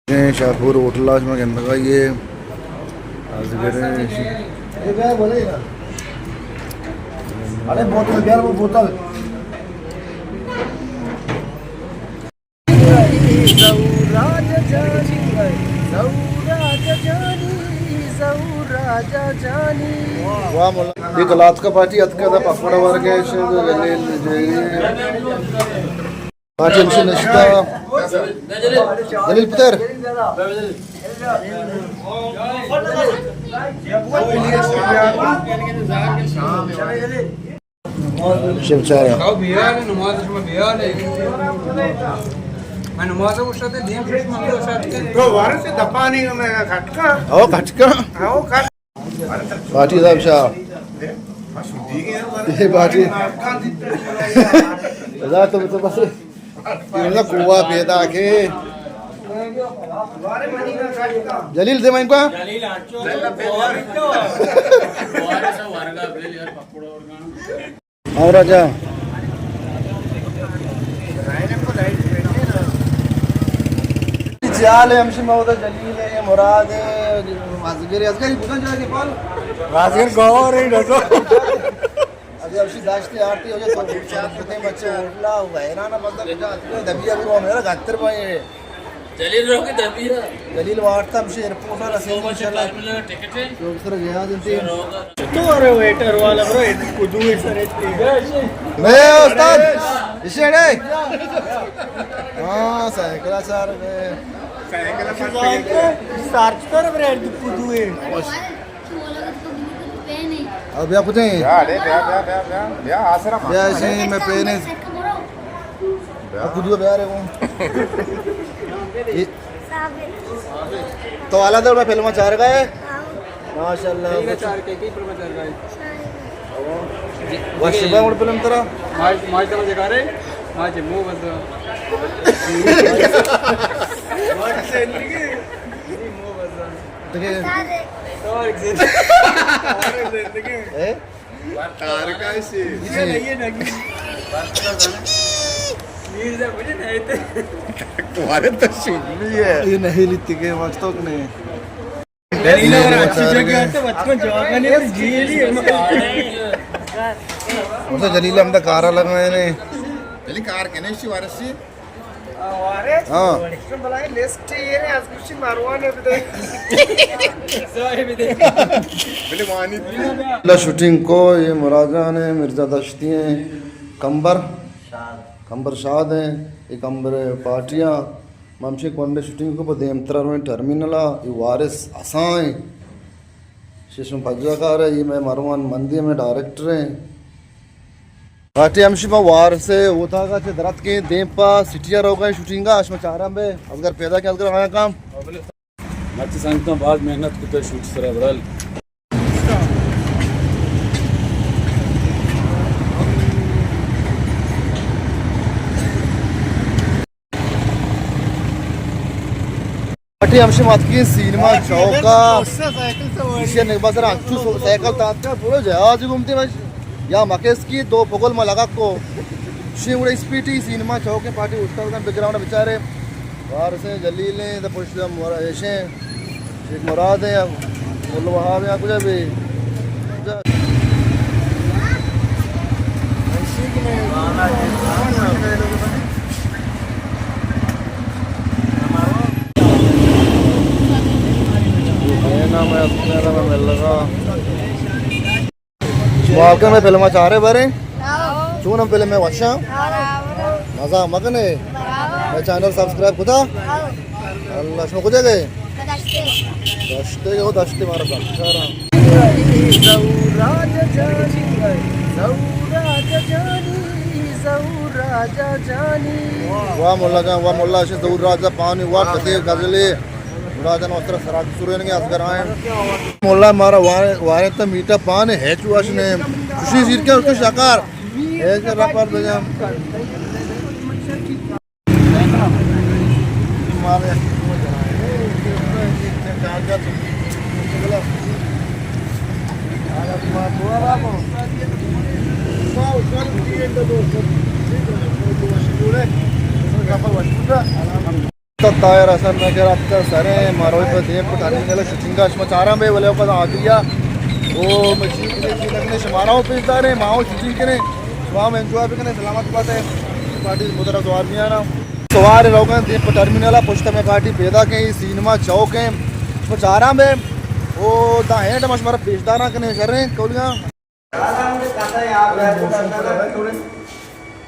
Shahpur hotel में कहना ये अरे बोतल यार वो बोतल ये गलात का पार्टी अतका था पकड़ा वर्ग है पार्टी हमसे नश्ता दलील पुत्र शिव चारा पार्टी साहब शाह ये पार्टी तुम तो बस कुआ पैदा के जलील से मैं इनको और राजा जाल है हमसे मौदा जलील है मुराद है वाजगिरी असगरी बुझा जाके कॉल वाजगिर गौर है डटो अभी हमसे दाश्ते आरती हो जाए तो छोटे बच्चे उठला हुआ है ना मतलब दबिया भी वो मेरा गातर भाई जलील रोके दबिया जलील वार्ता हमसे एयरपोर्ट वाला सेल इंशाल्लाह टिकट है दूसरा गया देते तो अरे वेटर वाला ब्रो कुदू सर मैं उस्ताद इसे रे हां साइकिल सर सर्च कर ब्रांड कुदू है अब या पूछे या आसरा या इसे मैं पेने अब कुछ बया रे वो तो आला दर में फिल्म चार गए माशाल्लाह चार के की फिल्म चल रहा है वो शिवा मोड फिल्म तेरा माज तो दिखा रहे माज मुंह बंद माज से नहीं मुंह बंद देखिए और जिंदगी ए तार का से ये नहीं नगी वीर से मुझे नहीं थे तुम्हारे तो सुन है ये नहीं लिखती के वास्तव नहीं दलील और अच्छी जगह तो बचपन जवानी में जेल ही उसे जलील हम दा कारा लगाए ने पहले कार के नहीं वारसी वारे हां बुलाए लिस्ट ये ने आज कुछ मारवाने भी सॉरी भी दे पहले मानी ला शूटिंग को ये मुराजा ने मिर्जा दश्ती हैं कंबर शाद हैं ये कंबर पार्टियां ममशे कोंडे शूटिंग को देमतर में टर्मिनल ये वारिस असाई शेषम फज्जाकार है ये मैं मरवान मंदी में डायरेक्टर हैं पार्टी हमशिमा वार से होता का चे दरत के देपा सिटिया रोगा शूटिंग का आशमा चारा में अगर पैदा क्या अगर आया काम मत सांगता बाद मेहनत को तो शूट सरा बरल पार्टी हमसे मत की सिनेमा चौका इसे नहीं बस अच्छू साइकिल तात का पूरा जहाज घूमते बस या मकेश की दो पगल में लगा को शिवड़े स्पीटी सिनेमा चौक के पार्टी उत्तर बैकग्राउंड बेचारे बाहर से जलील ने तो पुष्ट ऐसे एक मुराद है बोलो वहाँ भी कुछ भी वाके में फिल्म चाह रहे बारे चून हम फिल्म में वशा मजा मगने मैं चैनल सब्सक्राइब खुदा अल्लाह शो कुछ गए दस्ते हो दस्ते मारा सारा वाह मोल्ला से दौर राजा पानी वाह कते गजले राजा नौतर सराज सुरेन के असगर आए मोल्ला मारा वारे तो मीठा पान है चुआश ने खुशी सिर के उसको शाकार है के रपर बजा मारे तायर असन में कर आपका सरे मारो पे दे पटाने वाला शूटिंग का चारा में वाले ऊपर आ गया वो मशीन के लिए लगने शमाराओं पे इधर है माओ शूटिंग करे वहां में एंजॉय भी करने सलामत बात है पार्टी मुदरा सवार नहीं आना सवार लोगों दे टर्मिनल पुष्ट में पार्टी पैदा के सिनेमा चौक है चारा में वो दा है टमाश मारा पेशदाना कने कर रहे कोलियां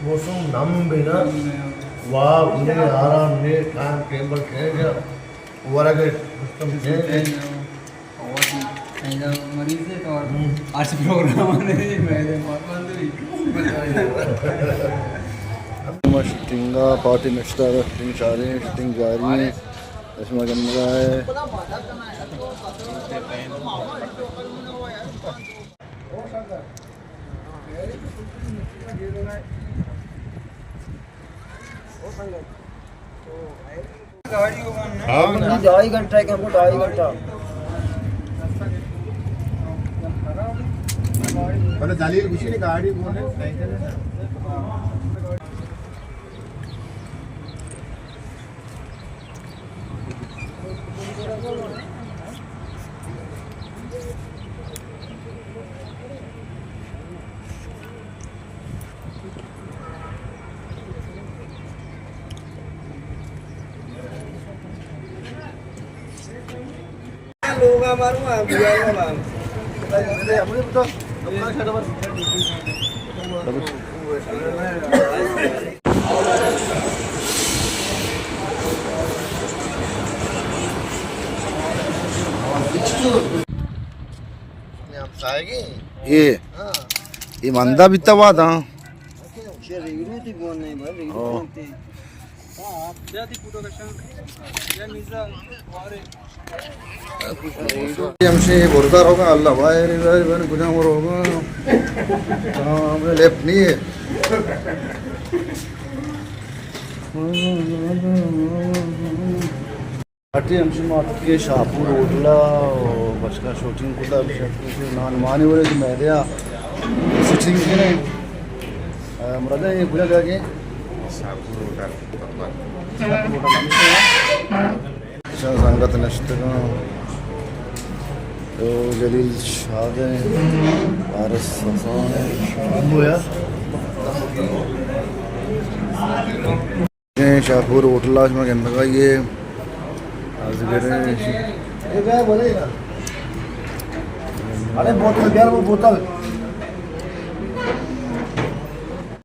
मौसम नम बेना वाह ने आराम ने काम टेबल के गया वरगे सिस्टम से मरीज है तो आज प्रोग्राम ने मेरे shooting party next shooting shooting जारी है इसमें गन रहा है ढाई घंटा का 2.5 घंटा पहले जाली घुसी नहीं गाड़ी बोले लोग मारूंगा बुआएगा हमने तो दुकान छाड़ा बस ये मंदा बिता हुआ था हमसे बोलता होगा अल्लाह भाई बन गुना और होगा हमने लेफ्ट नहीं है पार्टी हमसे मात के शाहपुर होटला बस का शूटिंग को नान माने बोले तो मैं दिया शूटिंग के नहीं मरदा ये पूरा करके संगत नश्ते का तो जलील शाद है वारिस हसन है शाहपुर होटला में कहने ये आज करें बोले ना अरे बोतल यार वो बोतल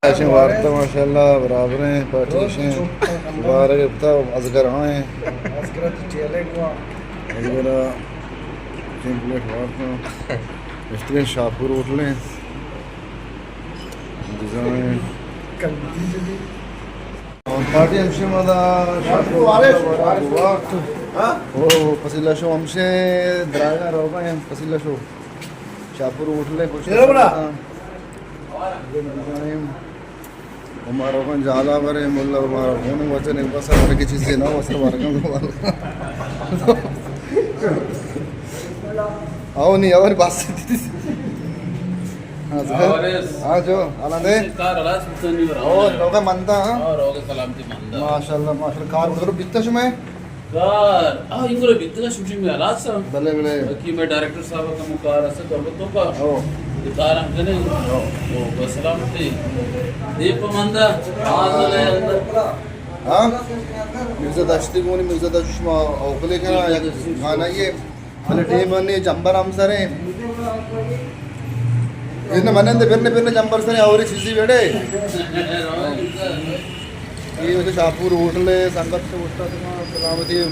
ऐसे वार्ता माशाल्लाह बराबर हैं पार्टीशन बारह हफ्ता अजगर हाँ हैं अजगर सिंपलेट वार्ता इसलिए शाहपुर होटल हैं डिज़ाइन और पार्टी हमसे मादा शाहपुर वक्त वो पसीला शो हमसे दरागा रोगा हैं पसीला शो शाहपुर होटल है कुछ हमारा कौन जाला भरे मुल्ला हमारा कौन वचन एक बस हमारे की चीज़ें ना वसर मार कम आओ नहीं और बात हाँ जो आनंद है और लोग मनता माशाल्लाह माशाल्लाह कार उधर बिकता शुमे कार इंगलो बिकता शूटिंग में आला सब भले भले कि मैं डायरेक्टर साहब का मुकार है तो का ओ कार हम कने ओ सलामती दीप मंदा आजले अंदर हाँ मिर्ज़ा दश्ती को नहीं मिर्ज़ा दश्मा औकले का या खाना ये भले टेम बने जंबर हम सरे इतने मनेंदे फिरने जंबर सरे और चीज़ी बेड़े ये वैसे शाहपुर होटल है संगत से उठता सलामती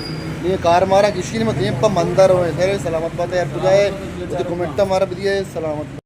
ये कार मारा किसी ने मत पर मंदिर हो सर सलामत बात है यार पूजा है कमेंट मारा भी दिया सलामत